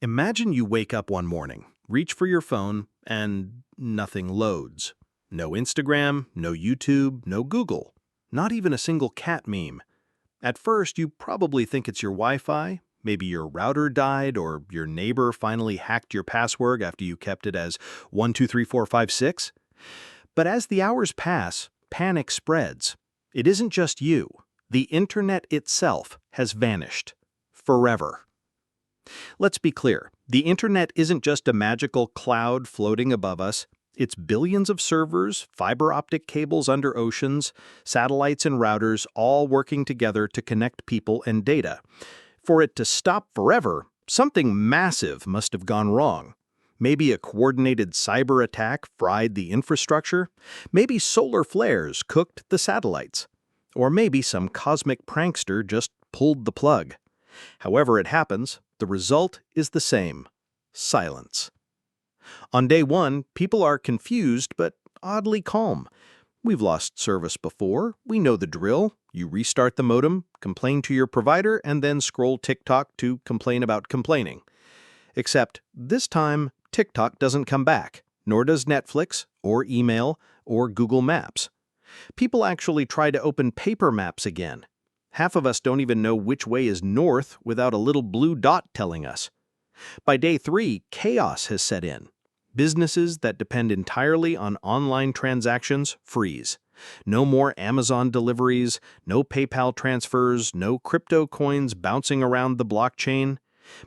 Imagine you wake up one morning, reach for your phone, and nothing loads. No Instagram, no YouTube, no Google, not even a single cat meme. At first, you probably think it's your Wi-Fi, maybe your router died, or your neighbor finally hacked your password after you kept it as 123456. But as the hours pass, panic spreads. It isn't just you. The internet itself has vanished. Forever. Let's be clear, the internet isn't just a magical cloud floating above us. It's billions of servers, fiber optic cables under oceans, satellites and routers all working together to connect people and data. For it to stop forever, something massive must have gone wrong. Maybe a coordinated cyber attack fried the infrastructure. Maybe solar flares cooked the satellites. Or maybe some cosmic prankster just pulled the plug. However it happens, the result is the same: silence. On day one, people are confused but oddly calm. We've lost service before, we know the drill. You restart the modem, complain to your provider, and then scroll TikTok to complain about complaining. Except this time, TikTok doesn't come back, nor does Netflix, or email, or Google Maps. People actually try to open paper maps again. Half of us don't even know which way is north without a little blue dot telling us. By day three, chaos has set in. Businesses that depend entirely on online transactions freeze. No more Amazon deliveries, no PayPal transfers, no crypto coins bouncing around the blockchain.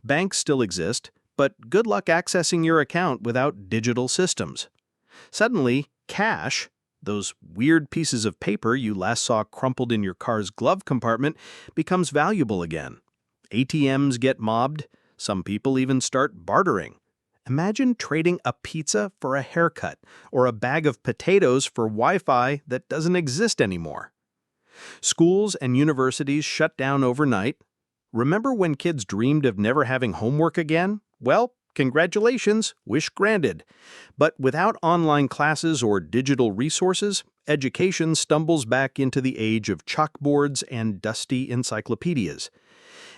Banks still exist, but good luck accessing your account without digital systems. Suddenly, cash, those weird pieces of paper you last saw crumpled in your car's glove compartment, becomes valuable again. ATMs get mobbed. Some people even start bartering. Imagine trading a pizza for a haircut or a bag of potatoes for Wi-Fi that doesn't exist anymore. Schools and universities shut down overnight. Remember when kids dreamed of never having homework again? Well, congratulations, wish granted. But without online classes or digital resources, education stumbles back into the age of chalkboards and dusty encyclopedias.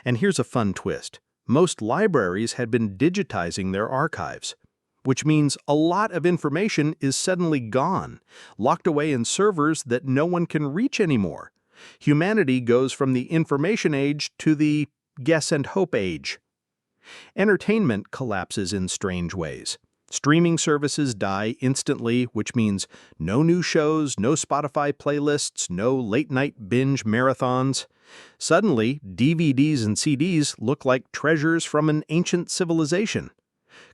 And here's a fun twist. Most libraries had been digitizing their archives, which means a lot of information is suddenly gone, locked away in servers that no one can reach anymore. Humanity goes from the information age to the guess and hope age. Entertainment collapses in strange ways. Streaming services die instantly, which means no new shows, no Spotify playlists, no late-night binge marathons. Suddenly, DVDs and CDs look like treasures from an ancient civilization.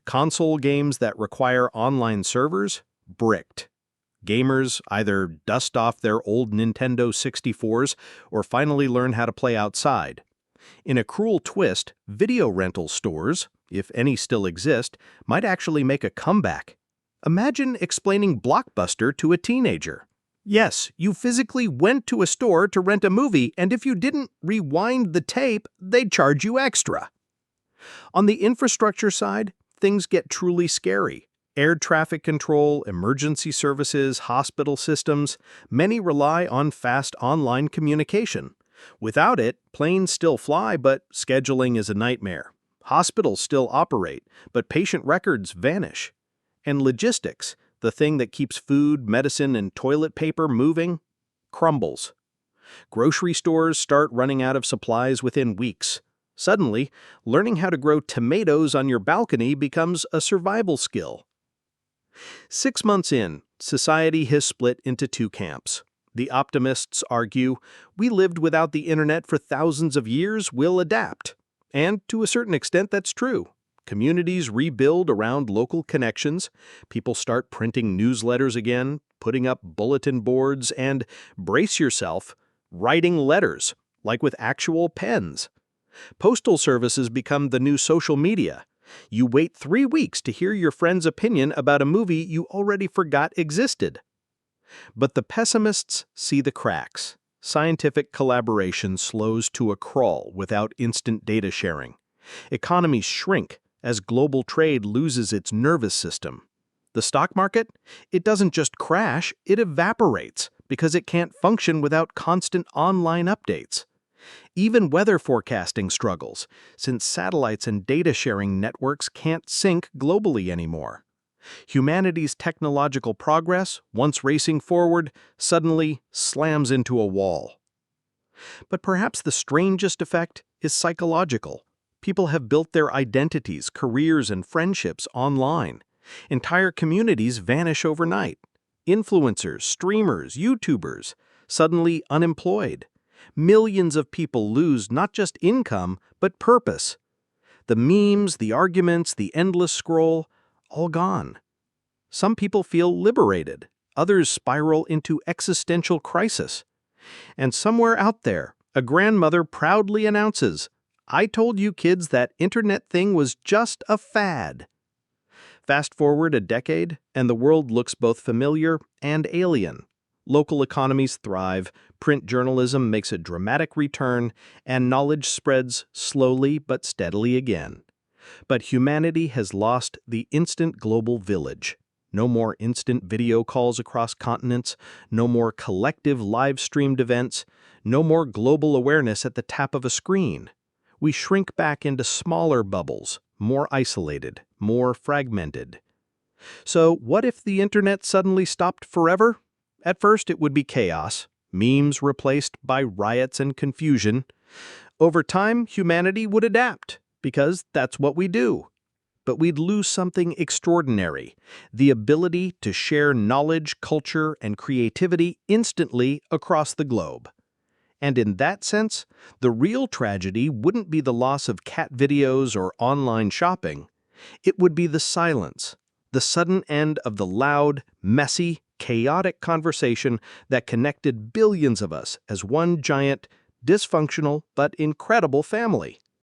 Console games that require online servers? Bricked. Gamers either dust off their old Nintendo 64s or finally learn how to play outside. In a cruel twist, video rental stores, if any still exist, might actually make a comeback. Imagine explaining Blockbuster to a teenager. Yes, you physically went to a store to rent a movie, and if you didn't rewind the tape, they'd charge you extra. On the infrastructure side, things get truly scary. Air traffic control, emergency services, hospital systems, many rely on fast online communication. Without it, planes still fly, but scheduling is a nightmare. Hospitals still operate, but patient records vanish. And logistics, the thing that keeps food, medicine, and toilet paper moving, crumbles. Grocery stores start running out of supplies within weeks. Suddenly, learning how to grow tomatoes on your balcony becomes a survival skill. 6 months in, society has split into two camps. The optimists argue, we lived without the internet for thousands of years, we'll adapt. And to a certain extent, that's true. Communities rebuild around local connections. People start printing newsletters again, putting up bulletin boards, and, brace yourself, writing letters, like with actual pens. Postal services become the new social media. You wait 3 weeks to hear your friend's opinion about a movie you already forgot existed. But the pessimists see the cracks. Scientific collaboration slows to a crawl without instant data sharing. Economies shrink as global trade loses its nervous system. The stock market? It doesn't just crash, it evaporates because it can't function without constant online updates. Even weather forecasting struggles, since satellites and data sharing networks can't sync globally anymore. Humanity's technological progress, once racing forward, suddenly slams into a wall. But perhaps the strangest effect is psychological. People have built their identities, careers, and friendships online. Entire communities vanish overnight. Influencers, streamers, YouTubers, suddenly unemployed. Millions of people lose not just income, but purpose. The memes, the arguments, the endless scroll, all gone. Some people feel liberated. Others spiral into existential crisis. And somewhere out there, a grandmother proudly announces, "I told you kids that internet thing was just a fad." Fast forward a decade, and the world looks both familiar and alien. Local economies thrive, print journalism makes a dramatic return, and knowledge spreads slowly but steadily again. But humanity has lost the instant global village. No more instant video calls across continents, no more collective live-streamed events, no more global awareness at the tap of a screen. We shrink back into smaller bubbles, more isolated, more fragmented. So what if the internet suddenly stopped forever? At first it would be chaos, memes replaced by riots and confusion. Over time, humanity would adapt, because that's what we do. But we'd lose something extraordinary, the ability to share knowledge, culture, and creativity instantly across the globe. And in that sense, the real tragedy wouldn't be the loss of cat videos or online shopping. It would be the silence, the sudden end of the loud, messy, chaotic conversation that connected billions of us as one giant, dysfunctional but incredible family.